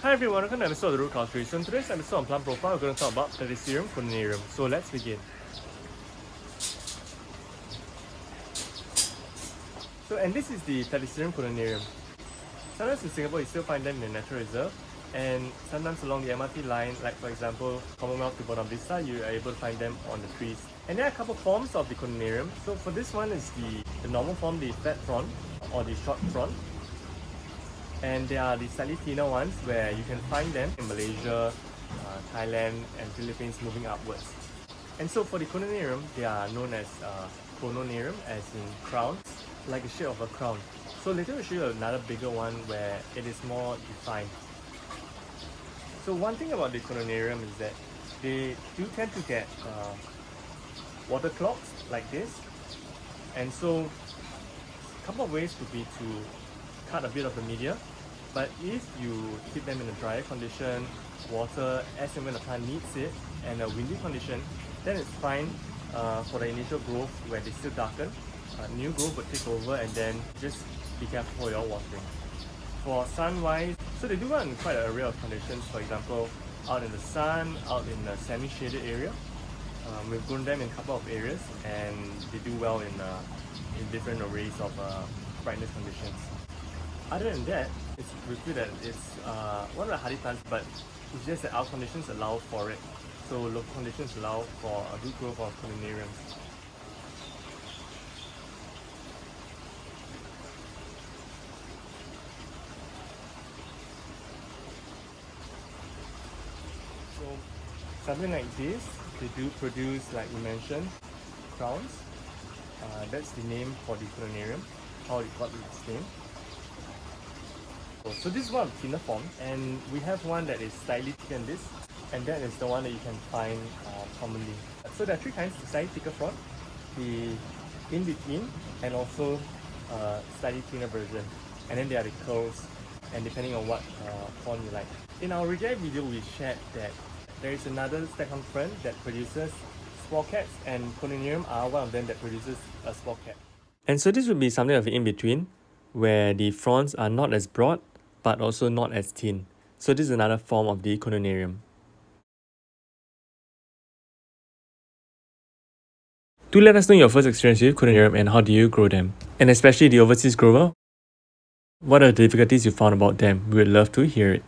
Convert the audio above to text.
Hi everyone, welcome to an episode of the Root Culturist. So in today's episode on Plant Profile, we're going to talk about Platycerium, Coronarium. So let's begin. And this is the Platycerium Coronarium. Sometimes in Singapore you still find them in the natural reserve, and sometimes along the MRT line, like for example Commonwealth to Buona Vista, you are able to find them on the trees. And there are a couple forms of the Coronarium. So for this one is the normal form, the flat frond or the short frond. And there are the slightly thinner ones where you can find them in Malaysia, Thailand and Philippines moving upwards. And so for the Coronarium, they are known as Coronarium, as in crowns, like the shape of a crown. So later we'll show you another bigger one where it is more defined. So one thing about the Coronarium is that they do tend to get water clogs like this. And so a couple of ways would be to cut a bit of the media. But if you keep them in a drier condition, water as and when the plant needs it, and a windy condition, then it's fine for the initial growth where they still darken. New growth would take over, and then just be careful for your watering. For sun-wise, so they do well in quite an array of conditions. For example, out in the sun, out in a semi-shaded area. We've grown them in a couple of areas, and they do well in different arrays of brightness conditions. Other than that, we feel that it's one of the hardy plants, but it's just that our conditions allow for it. So local conditions allow for a good growth of Coronariums. So something like this, they do produce, like we mentioned, crowns. That's the name for the Coronarium, how it got its name. So this is one of the thinner forms, and we have one that is slightly thicker than this, and that is the one that you can find commonly. So there are three kinds: the slightly thicker frond, the in-between, and also slightly thinner version. And then there are the curls, and depending on what frond you like. In our reject video, we shared that there is another staghorn fern that produces spore caps, and Coronarium are one of them that produces a spore cap. And so this would be something of an in-between, where the fronds are not as broad, but also not as thin. So this is another form of the Coronarium. Do let us know your first experience with Coronarium and how do you grow them. And especially the overseas grower, what are the difficulties you found about them? We would love to hear it.